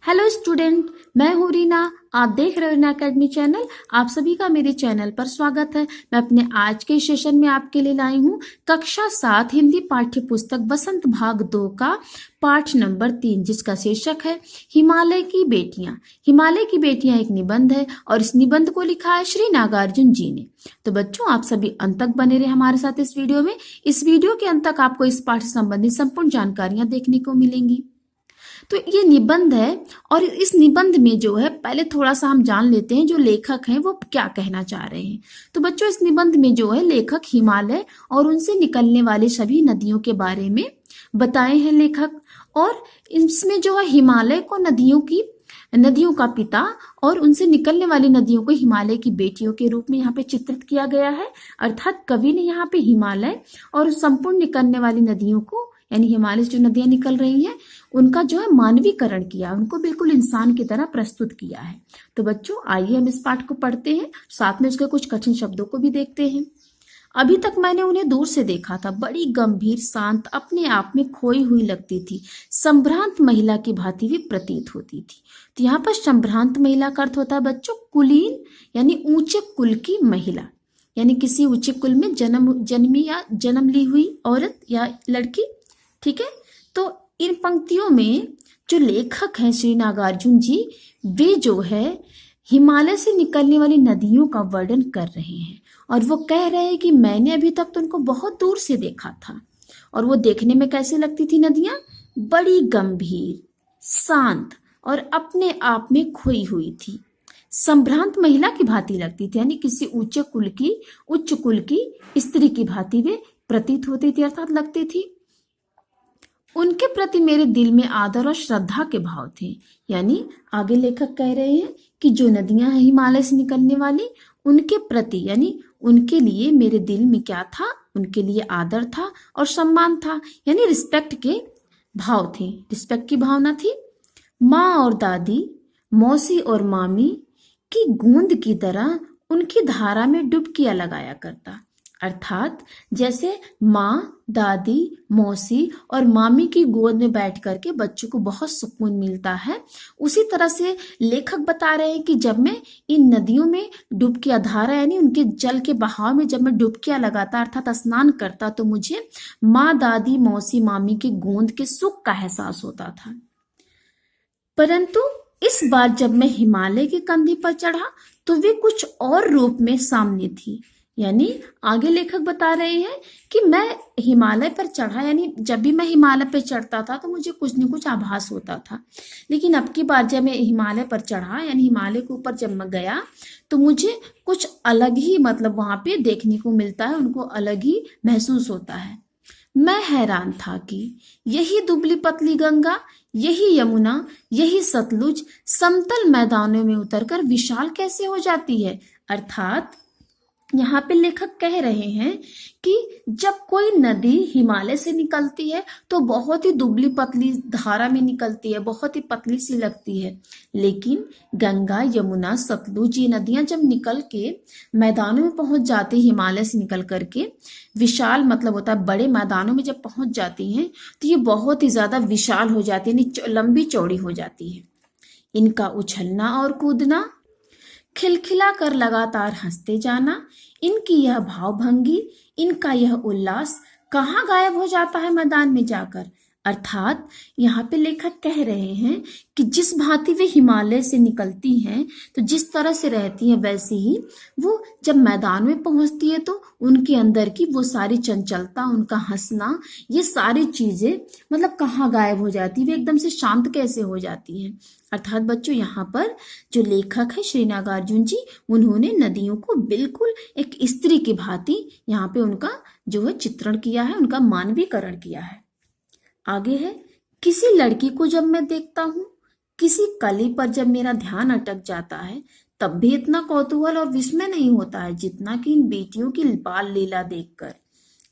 Hello student, मैं हूँ रीना। आप देख रहे हो रीना अकेडमी चैनल। आप सभी का मेरे चैनल पर स्वागत है। मैं अपने आज के सेशन में आपके लिए लाई हूँ कक्षा 7 हिंदी पाठ्य पुस्तक बसंत भाग 2 का पाठ नंबर 3, जिसका शीर्षक है हिमालय की बेटियां। हिमालय की बेटियां एक निबंध है और इस निबंध को लिखा है श्री नागार्जुन जी ने। तो बच्चों, आप सभी अंत तक बने रहे हमारे साथ इस वीडियो में। इस वीडियो के अंत तक आपको इस पाठ से संबंधित संपूर्ण जानकारियां देखने को मिलेंगी। तो ये निबंध है और इस निबंध में जो है, पहले थोड़ा सा हम जान लेते हैं जो लेखक हैं वो क्या कहना चाह रहे हैं। तो बच्चों, इस निबंध में जो है लेखक हिमालय और उनसे निकलने वाली सभी नदियों के बारे में बताए हैं लेखक। और इसमें जो है हिमालय को नदियों का पिता और उनसे निकलने वाली नदियों को हिमालय की बेटियों के रूप में यहाँ पे चित्रित किया गया है। अर्थात कवि ने यहाँ पे हिमालय और संपूर्ण निकलने वाली नदियों को, यानी हिमालय से जो नदियां निकल रही हैं, उनका जो है मानवीकरण किया, उनको बिल्कुल इंसान की तरह प्रस्तुत किया है। तो बच्चों, आइए हम इस पाठ को पढ़ते हैं, साथ में उसके कुछ कठिन शब्दों को भी देखते हैं। अभी तक मैंने उन्हें दूर से देखा था, बड़ी गंभीर, शांत, अपने आप में खोई हुई लगती थी, संभ्रांत महिला की भांति भी प्रतीत होती थी। तो यहाँ पर संभ्रांत महिला का अर्थ होता है बच्चों कुलीन, यानी ऊंचे कुल की महिला, यानी किसी ऊंचे कुल में जन्मी या जन्म ली हुई औरत या लड़की। ठीक है। तो इन पंक्तियों में जो लेखक हैं श्री नागार्जुन जी, वे जो है हिमालय से निकलने वाली नदियों का वर्णन कर रहे हैं और वो कह रहे हैं कि मैंने अभी तक तो उनको बहुत दूर से देखा था और वो देखने में कैसे लगती थी नदियां? बड़ी गंभीर, शांत और अपने आप में खोई हुई थी। संभ्रांत महिला की भांति लगती थी, यानी किसी उच्च कुल की स्त्री की भांति वे प्रतीत होती थी, अर्थात लगती थी। उनके प्रति मेरे दिल में आदर और श्रद्धा के भाव थे। यानी आगे लेखक कह रहे हैं कि जो नदियां हैं हिमालय से निकलने वाली, उनके प्रति, यानी उनके लिए मेरे दिल में क्या था? उनके लिए आदर था और सम्मान था, यानी रिस्पेक्ट के भाव थे, रिस्पेक्ट की भावना थी। माँ और दादी, मौसी और मामी की गूंद की तरह उनकी धारा में डुबकियां लगाया करता। अर्थात जैसे माँ, दादी, मौसी और मामी की गोद में बैठ करके बच्चों को बहुत सुकून मिलता है, उसी तरह से लेखक बता रहे हैं कि जब मैं इन नदियों में डुबकियां, धारा यानी उनके जल के बहाव में जब मैं डुबकियां लगाता अर्थात स्नान करता, तो मुझे माँ, दादी, मौसी, मामी की गोद के सुख का एहसास होता था। परंतु इस बार जब मैं हिमालय के कंधे पर चढ़ा तो वे कुछ और रूप में सामने थी। यानी आगे लेखक बता रहे हैं कि मैं हिमालय पर चढ़ा, यानी जब भी मैं हिमालय पर चढ़ता था तो मुझे कुछ न कुछ आभास होता था, लेकिन अब की बार जब मैं हिमालय पर चढ़ा, यानी हिमालय के ऊपर जब मैं गया, तो मुझे कुछ अलग ही, मतलब वहां पे देखने को मिलता है, उनको अलग ही महसूस होता है। मैं हैरान था कि यही दुबली पतली गंगा, यही यमुना, यही सतलुज समतल मैदानों में उतरकर विशाल कैसे हो जाती है। अर्थात यहाँ पे लेखक कह रहे हैं कि जब कोई नदी हिमालय से निकलती है तो बहुत ही दुबली पतली धारा में निकलती है, बहुत ही पतली सी लगती है, लेकिन गंगा, यमुना, सतलुज ये नदियां जब निकल के मैदानों में पहुंच जाती, हिमालय से निकल करके विशाल, मतलब होता है बड़े मैदानों में जब पहुंच जाती हैं तो ये बहुत ही ज्यादा विशाल हो जाती है, यानी लंबी चौड़ी हो जाती है। इनका उछलना और कूदना, खिलखिला कर लगातार हंसते जाना, इनकी यह भावभंगी, इनका यह उल्लास कहाँ गायब हो जाता है मैदान में जाकर। अर्थात यहाँ पे लेखक कह रहे हैं कि जिस भांति वे हिमालय से निकलती हैं, तो जिस तरह से रहती हैं, वैसे ही वो जब मैदान में पहुंचती है तो उनके अंदर की वो सारी चंचलता, उनका हंसना, ये सारी चीजें मतलब कहाँ गायब हो जाती है, वे एकदम से शांत कैसे हो जाती हैं। अर्थात बच्चों, यहाँ पर जो लेखक है श्री नागार्जुन जी, उन्होंने नदियों को बिल्कुल एक स्त्री की भांति यहाँ पे उनका जो है चित्रण किया है, उनका मानवीकरण किया है। आगे है, किसी लड़की को जब मैं देखता हूँ, किसी कली पर जब मेरा ध्यान अटक जाता है, तब भी इतना कौतूहल और विस्मय नहीं होता है जितना कि इन बेटियों की बाल लीला देखकर।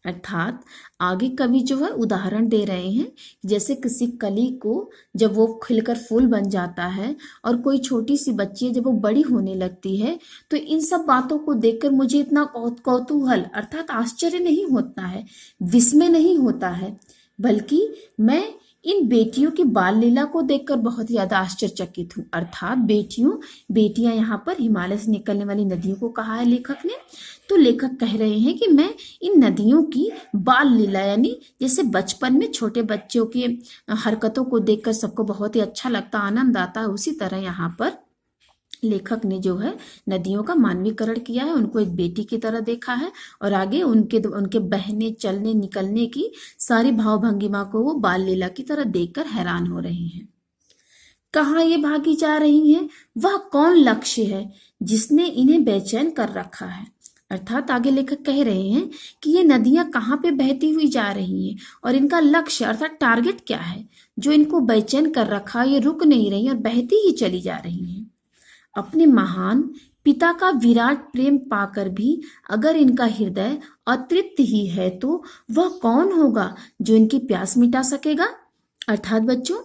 अर्थात आगे कवि जो है उदाहरण दे रहे हैं, जैसे किसी कली को जब वो खिलकर फूल बन जाता है और कोई छोटी सी बच्ची जब वो बड़ी होने लगती है, तो इन सब बातों को देखकर मुझे इतना कौतूहल अर्थात आश्चर्य नहीं होता है, विस्मय नहीं होता है, बल्कि मैं इन बेटियों की बाल लीला को देखकर बहुत ज्यादा आश्चर्यचकित हूँ। अर्थात बेटियां यहाँ पर हिमालय से निकलने वाली नदियों को कहा है लेखक ने। तो लेखक कह रहे हैं कि मैं इन नदियों की बाल लीला, यानी जैसे बचपन में छोटे बच्चों की हरकतों को देखकर सबको बहुत ही अच्छा लगता, आनंद आता है, उसी तरह यहाँ पर लेखक ने जो है नदियों का मानवीकरण किया है, उनको एक बेटी की तरह देखा है और आगे उनके बहने, चलने, निकलने की सारी भाव भंगिमा को वो बाल लीला की तरह देखकर हैरान हो रहे हैं। कहाँ ये भागी जा रही हैं? वह कौन लक्ष्य है जिसने इन्हें बेचैन कर रखा है? अर्थात आगे लेखक कह रहे हैं कि ये नदियां कहाँ पे बहती हुई जा रही हैं और इनका लक्ष्य अर्थात टारगेट क्या है जो इनको बेचैन कर रखा है। ये रुक नहीं रही और बहती ही चली जा रही हैं। अपने महान पिता का विराट प्रेम पाकर भी अगर इनका हृदय अतृप्त ही है तो वह कौन होगा जो इनकी प्यास मिटा सकेगा? अर्थात बच्चों,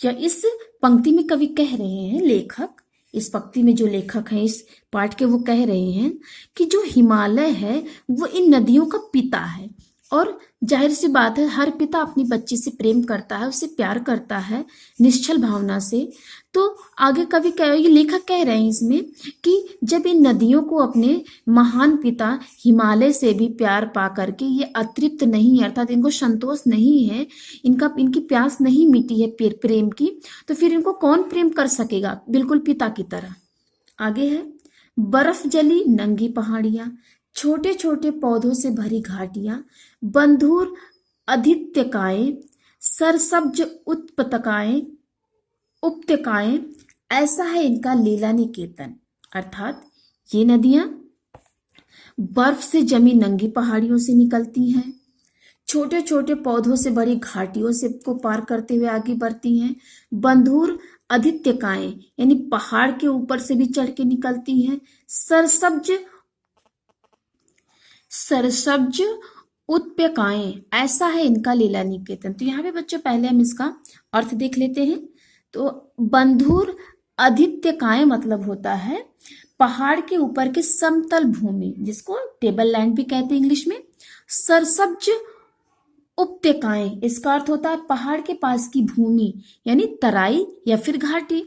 या इस पंक्ति में कवि कह रहे हैं, लेखक इस पंक्ति में जो लेखक हैं इस पाठ के, वो कह रहे हैं कि जो हिमालय है वो इन नदियों का पिता है। और जाहिर सी बात है, हर पिता अपनी बच्ची से प्रेम करता है, उससे प्यार करता है निश्चल भावना से। तो आगे कवि ये लेखक कह रहे हैं इसमें कि जब इन नदियों को अपने महान पिता हिमालय से भी प्यार पा करके ये अतृप्त नहीं है, अर्थात इनको संतोष नहीं है, इनकी प्यास नहीं मिटी है प्रेम की, तो फिर इनको कौन प्रेम कर सकेगा? बिल्कुल पिता की तरह। आगे है, बर्फ जली नंगी पहाड़ियां, छोटे छोटे पौधों से भरी घाटियां, बंधुर आदित्यकाएं, सरसब्ज उपत्यकाएं, ऐसा है इनका लीला निकेतन। अर्थात ये नदियां बर्फ से जमी नंगी पहाड़ियों से निकलती हैं, छोटे छोटे पौधों से भरी घाटियों से को पार करते हुए आगे बढ़ती हैं, बंधुर आदित्यकाएं यानी पहाड़ के ऊपर से भी चढ़ के निकलती हैं, सरसब्ज उत्प्यकाएं, ऐसा है इनका लीला निकेतन। तो यहाँ पे बच्चों पहले हम इसका अर्थ देख लेते हैं। तो बंधुर आदित्यकाएं मतलब होता है पहाड़ के ऊपर के समतल भूमि, जिसको टेबल लैंड भी कहते हैं इंग्लिश में। सरसब्ज उपत्यकाएं, इसका अर्थ होता है पहाड़ के पास की भूमि, यानी तराई या फिर घाटी।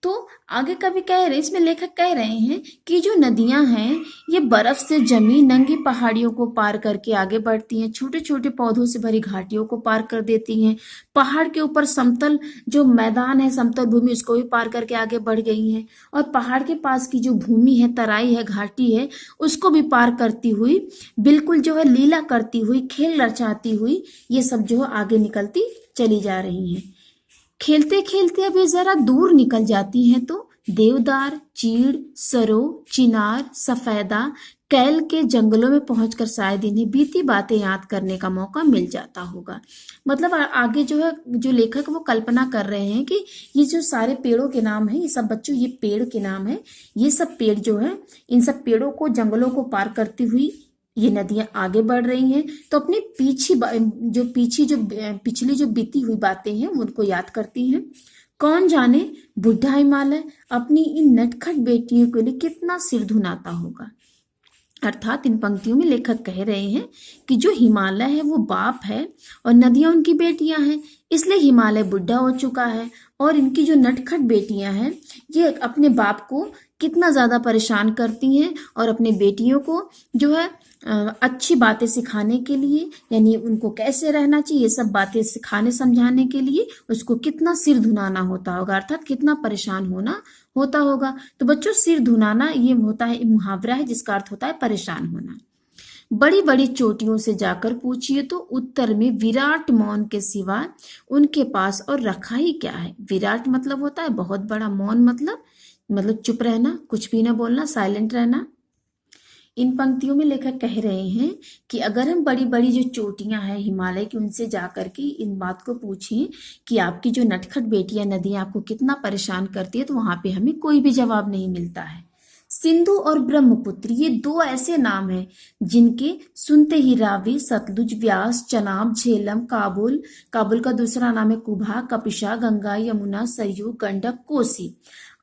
तो आगे कभी कह रहे, इसमें लेखक कह रहे हैं कि जो नदियां हैं ये बर्फ से जमी नंगी पहाड़ियों को पार करके आगे बढ़ती हैं, छोटे छोटे पौधों से भरी घाटियों को पार कर देती हैं, पहाड़ के ऊपर समतल जो मैदान है, समतल भूमि, उसको भी पार करके आगे बढ़ गई हैं, और पहाड़ के पास की जो भूमि है, तराई है, घाटी है, उसको भी पार करती हुई, बिल्कुल जो है लीला करती हुई, खेल रचाती हुई, ये सब जो है आगे निकलती चली जा रही हैं। खेलते खेलते अभी जरा दूर निकल जाती हैं तो देवदार, चीड़, सरो, चिनार, सफेदा, कैल के जंगलों में पहुंचकर शायद इन्हें बीती बातें याद करने का मौका मिल जाता होगा। मतलब आगे जो है जो लेखक वो कल्पना कर रहे हैं कि ये जो सारे पेड़ों के नाम है, ये सब बच्चों ये पेड़ के नाम है, ये सब पेड़ जो है, इन सब पेड़ों को, जंगलों को पार करती हुई ये नदियां आगे बढ़ रही हैं। तो अपनी पिछली जो बीती हुई बातें हैं उनको याद करती हैं। कौन जाने बुढ़ा हिमालय अपनी इन नटखट बेटियों के लिए कितना सिर धुनाता होगा। अर्थात इन पंक्तियों में लेखक कह रहे हैं कि जो हिमालय है वो बाप है और नदियां उनकी बेटियां हैं, इसलिए हिमालय बुढ़ा हो चुका है और इनकी जो नटखट बेटियां हैं ये अपने बाप को कितना ज्यादा परेशान करती हैं और अपने बेटियों को जो है अच्छी बातें सिखाने के लिए, यानी उनको कैसे रहना चाहिए, ये सब बातें सिखाने समझाने के लिए उसको कितना सिर धुनाना होता होगा, अर्थात कितना परेशान होना होता होगा। तो बच्चों सिर धुनाना ये होता है, मुहावरा है जिसका अर्थ होता है परेशान होना। बड़ी बड़ी चोटियों से जाकर पूछिए तो उत्तर में विराट मौन के सिवा उनके पास और रखा ही क्या है। विराट मतलब होता है बहुत बड़ा, मौन मतलब चुप रहना, कुछ भी ना बोलना, साइलेंट रहना। इन पंक्तियों में लेखक कह रहे हैं कि अगर हम बड़ी बड़ी जो चोटियां हैं हिमालय की, उनसे जाकर के इन बात को पूछें कि आपकी जो नटखट बेटियां नदियां आपको कितना परेशान करती है, तो वहां पे हमें कोई भी जवाब नहीं मिलता है। सिंधु और ब्रह्मपुत्र ये दो ऐसे नाम हैं जिनके सुनते ही रावी, सतलुज, व्यास, चनाब, झेलम, काबुल का दूसरा नाम है कुभा, कपिशा, गंगा, यमुना, सरयू, गंडक, कोसी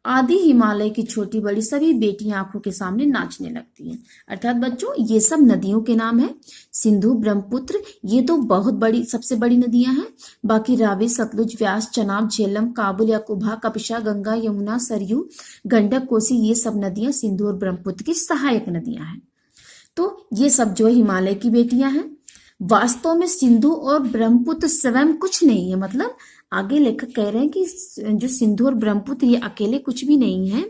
आदि हिमालय की छोटी बड़ी सभी बेटियां आंखों के सामने नाचने लगती हैं। अर्थात बच्चों ये सब नदियों के नाम है। सिंधु, ब्रह्मपुत्र ये तो बहुत बड़ी सबसे बड़ी नदियां हैं। बाकी रावी, सतलुज, व्यास, चनाब, झेलम, काबुल या कुभा, कपिशा, गंगा, यमुना, सरयू, गंडक, कोसी ये सब नदियां सिंधु और ब्रह्मपुत्र की सहायक नदियां हैं। तो ये सब जो है हिमालय की बेटियां हैं। वास्तव में सिंधु और ब्रह्मपुत्र स्वयं कुछ नहीं है। मतलब आगे लेखक कह रहे हैं कि जो सिंधु और ब्रह्मपुत्र ये अकेले कुछ भी नहीं है,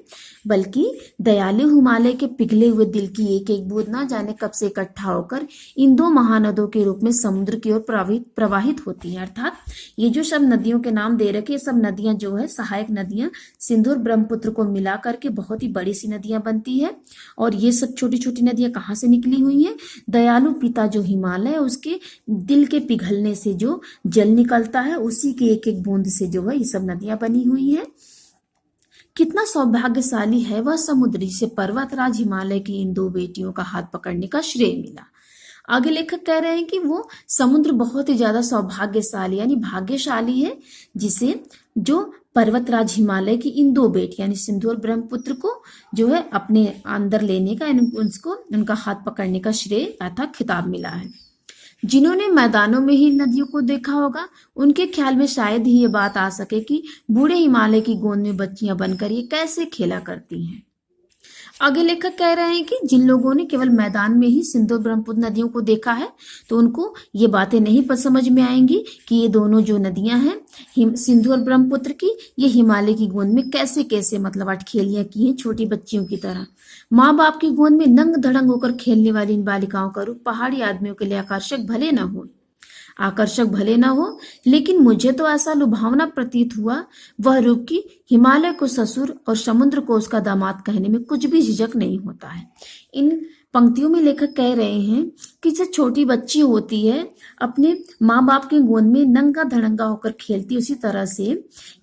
बल्कि दयालु हिमालय के पिघले हुए दिल की एक एक बूंद ना जाने कब से इकट्ठा होकर इन दो महानदों के रूप में समुद्र की ओर प्रवाहित होती है। अर्थात ये जो सब नदियों के नाम दे रखे, ये सब नदियां जो है सहायक नदियां सिंधु और ब्रह्मपुत्र को मिला करके बहुत ही बड़ी सी नदियां बनती है। और ये सब छोटी छोटी नदियां कहाँ से निकली हुई हैं? दयालु पिता जो हिमालय है उसके दिल के पिघलने से जो जल निकलता है, उसी के एक एक बूंद से जो है ये सब नदियां बनी हुई है। कितना सौभाग्यशाली है वह समुद्र जिसे पर्वतराज हिमालय की इन दो बेटियों का हाथ पकड़ने का श्रेय मिला। आगे लेखक कह रहे हैं कि वो समुद्र बहुत ही ज्यादा सौभाग्यशाली यानी भाग्यशाली है, जिसे जो पर्वतराज हिमालय की इन दो बेटियां यानी सिंधु और ब्रह्मपुत्र को जो है अपने अंदर लेने का, उसको उनका हाथ पकड़ने का श्रेय अर्थात खिताब मिला है। जिन्होंने मैदानों में ही नदियों को देखा होगा उनके ख्याल में शायद ही ये बात आ सके कि बूढ़े हिमालय की गोद में बच्चियां बनकर ये कैसे खेला करती हैं। आगे लेखक कह रहे हैं कि जिन लोगों ने केवल मैदान में ही सिंधु और ब्रह्मपुत्र नदियों को देखा है तो उनको ये बातें नहीं पर समझ में आएंगी कि ये दोनों जो नदियां हैं सिंधु और ब्रह्मपुत्र की, ये हिमालय की गोद में कैसे कैसे मतलब अटखेलियां की हैं छोटी बच्चियों की तरह। माँ बाप की गोद में नंग धड़ंग होकर खेलने वाली इन बालिकाओं का रूप पहाड़ी आदमियों के लिए आकर्षक भले न हो, लेकिन मुझे तो ऐसा लुभावना प्रतीत हुआ वह रूप की हिमालय को ससुर और समुद्र को उसका दामाद कहने में कुछ भी झिझक नहीं होता है। इन पंक्तियों में लेखक कह रहे हैं कि जैसे छोटी बच्ची होती है अपने माँ बाप के गोद में नंगा धड़ंगा होकर खेलती, उसी तरह से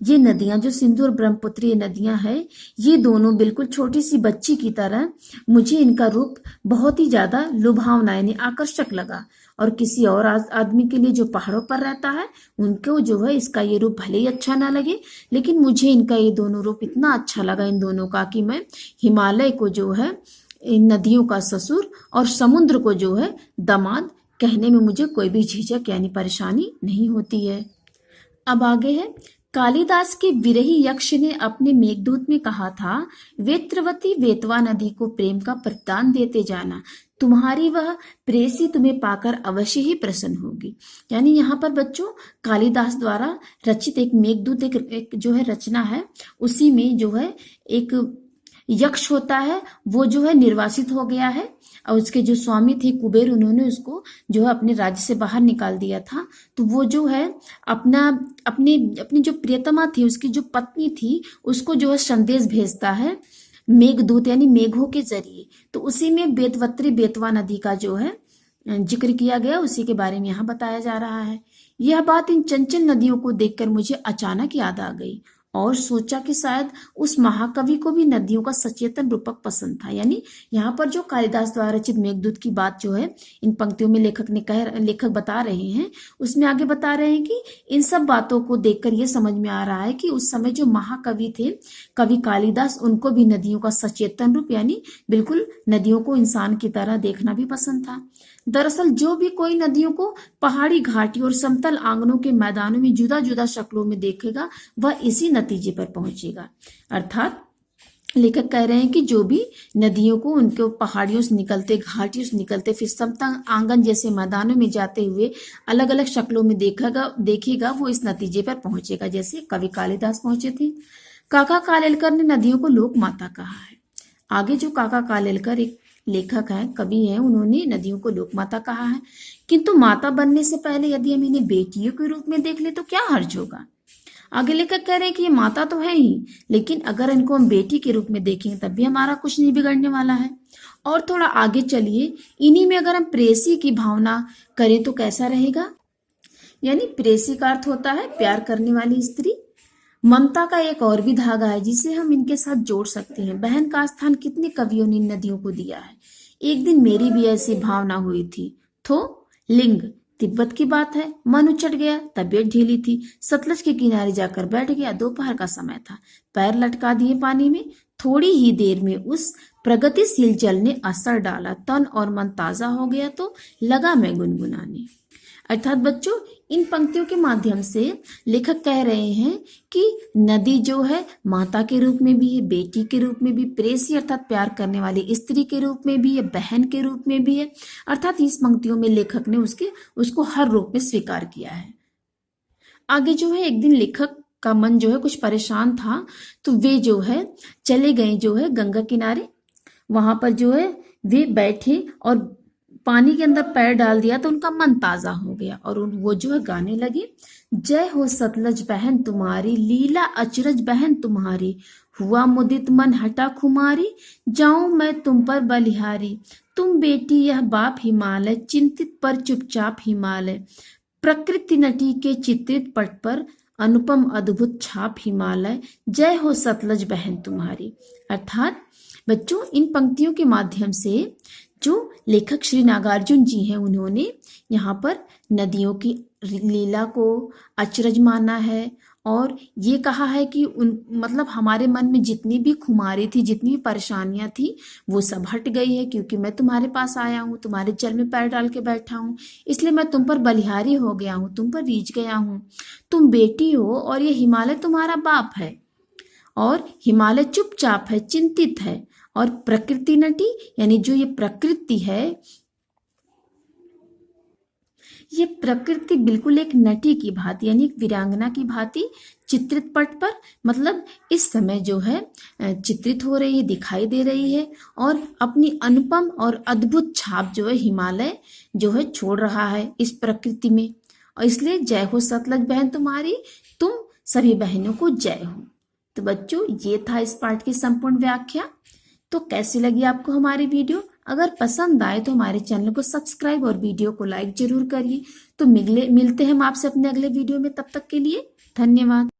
ये नदियां जो सिंधु और ब्रह्मपुत्र ये नदियां हैं, ये दोनों बिल्कुल छोटी सी बच्ची की तरह मुझे इनका रूप बहुत ही ज्यादा लुभावना यानी आकर्षक लगा। और किसी और आदमी के लिए जो पहाड़ों पर रहता है उनको जो है इसका ये रूप भले ही अच्छा ना लगे, लेकिन मुझे इनका ये दोनों रूप इतना अच्छा लगा इन दोनों का कि मैं हिमालय को जो है इन नदियों का ससुर और समुद्र को जो है दामाद कहने में मुझे कोई भी झिझक यानी परेशानी नहीं होती है। अब आगे है, कालिदास के विरही यक्ष ने अपने मेघदूत में कहा था, वेत्रवती वेतवा नदी को प्रेम का प्रदान देते जाना, तुम्हारी वह प्रेसी तुम्हें पाकर अवश्य ही प्रसन्न होगी। यानी यहाँ पर बच्चों कालिदास द्वारा रचित एक मेघदूत एक जो है रचना है, उसी में जो है एक यक्ष होता है वो जो है निर्वासित हो गया है और उसके जो स्वामी थे कुबेर, उन्होंने उसको जो है अपने राज्य से बाहर निकाल दिया था। तो वो जो है अपनी जो प्रियतमा थी, उसकी जो पत्नी थी, उसको जो है संदेश भेजता है मेघदूत यानी मेघों के जरिए। तो उसी में वेतवत्री बेतवा नदी का जो है जिक्र किया गया, उसी के बारे में यहाँ बताया जा रहा है। यह बात इन चंचल नदियों को देखकर मुझे अचानक याद आ गई और सोचा कि शायद उस महाकवि को भी नदियों का सचेतन रूपक पसंद था। यानी यहाँ पर जो कालिदास द्वारा रचित मेघदूत की बात जो है इन पंक्तियों में लेखक बता रहे हैं, उसमें आगे बता रहे हैं कि इन सब बातों को देखकर ये समझ में आ रहा है कि उस समय जो महाकवि थे कवि कालिदास, उनको भी नदियों का सचेतन रूप यानी बिल्कुल नदियों को इंसान की तरह देखना भी पसंद था। दरअसल जो भी कोई नदियों को पहाड़ी घाटी और समतल आंगनों के मैदानों में जुदा जुदा शक्लों में देखेगा वह इसी नतीजे पर पहुंचेगा। अर्थात लेखक कह रहे हैं कि जो भी नदियों को उनके पहाड़ियों से निकलते, घाटियों से निकलते, फिर समतल आंगन जैसे मैदानों में जाते हुए अलग अलग शक्लों में देखेगा वो इस नतीजे पर पहुंचेगा जैसे कवि कालिदास पहुंचे थे। काका कालेलकर ने नदियों को लोक माता कहा है। आगे जो काका कालेलकर एक लेखक हैं, कवि हैं, उन्होंने नदियों को लोक माता कहा है। किंतु माता बनने से पहले यदि हम इन्हें बेटियों के रूप में देख ले तो क्या हर्ज होगा। आगे लेखक कह रहे हैं कि ये माता तो है ही, लेकिन अगर इनको हम बेटी के रूप में देखेंगे तब भी हमारा कुछ नहीं बिगड़ने वाला है। और थोड़ा आगे चलिए, इन्हीं में अगर हम प्रेसी की भावना करें तो कैसा रहेगा। यानी प्रेसी का अर्थ होता है प्यार करने वाली स्त्री। ममता का एक और भी धागा है जिसे हम इनके साथ जोड़ सकते हैं। बहन का स्थान कितने कवियों ने इन नदियों को दिया है। एक दिन मेरी भी ऐसी भावना हुई थी। थो लिंग तिब्बत की बात है, मन उचट गया, तबीयत ढीली थी, सतलज के किनारे जाकर बैठ गया। दोपहर का समय था, पैर लटका दिए पानी में। थोड़ी ही देर में उस प्रगतिशील जल ने असर डाला, तन और मन ताजा हो गया तो लगा मैं गुनगुनाने। अर्थात बच्चों, इन पंक्तियों के माध्यम से लेखक कह रहे हैं कि नदी जो है माता के रूप में भी है, बेटी के रूप में भी, प्रेयसी अर्थात प्यार करने वाली स्त्री के रूप में भी है, बहन के रूप में भी है। अर्थात इस पंक्तियों में लेखक ने उसको हर रूप में स्वीकार किया है। आगे जो है, एक दिन लेखक का मन जो है कुछ परेशान था, तो वे जो है चले गए जो है गंगा किनारे। वहां पर जो है वे बैठे और पानी के अंदर पैर डाल दिया तो उनका मन ताजा हो गया और वो जो है गाने लगे, जय हो सतलज बहन तुम्हारी, लीला अचरज बहन तुम्हारी, हुआ मुदित मन हटा खुमारी, जाऊं मैं तुम पर बलिहारी, तुम बेटी यह बाप हिमालय, चिंतित पर चुपचाप हिमालय, प्रकृति नटी के चित्रित पट पर अनुपम अद्भुत छाप हिमालय, जय हो सतलज बहन तुम्हारी। अर्थात बच्चों, इन पंक्तियों के माध्यम से जो लेखक श्री नागार्जुन जी हैं, उन्होंने यहाँ पर नदियों की लीला को अचरज माना है और ये कहा है कि मतलब हमारे मन में जितनी भी खुमारी थी, जितनी भी परेशानियां थी, वो सब हट गई है, क्योंकि मैं तुम्हारे पास आया हूँ, तुम्हारे जल में पैर डाल के बैठा हूँ, इसलिए मैं तुम पर बलिहारी हो गया हूँ, तुम पर रीझ गया हूँ। तुम बेटी हो और ये हिमालय तुम्हारा बाप है, और हिमालय चुपचाप है, चिंतित है, और प्रकृति नटी यानी जो ये प्रकृति है, ये प्रकृति बिल्कुल एक नटी की भांति यानी एक वीरांगना की भांति चित्रित पट पर मतलब इस समय जो है चित्रित हो रही है, दिखाई दे रही है, और अपनी अनुपम और अद्भुत छाप जो है हिमालय जो है छोड़ रहा है इस प्रकृति में। और इसलिए जय हो सतलज बहन तुम्हारी, तुम सभी बहनों को जय हो। तो बच्चों, ये था इस पाठ की संपूर्ण व्याख्या। तो कैसी लगी आपको हमारी वीडियो? अगर पसंद आए तो हमारे चैनल को सब्सक्राइब और वीडियो को लाइक जरूर करिए। तो मिलते हैं हम आपसे अपने अगले वीडियो में, तब तक के लिए धन्यवाद।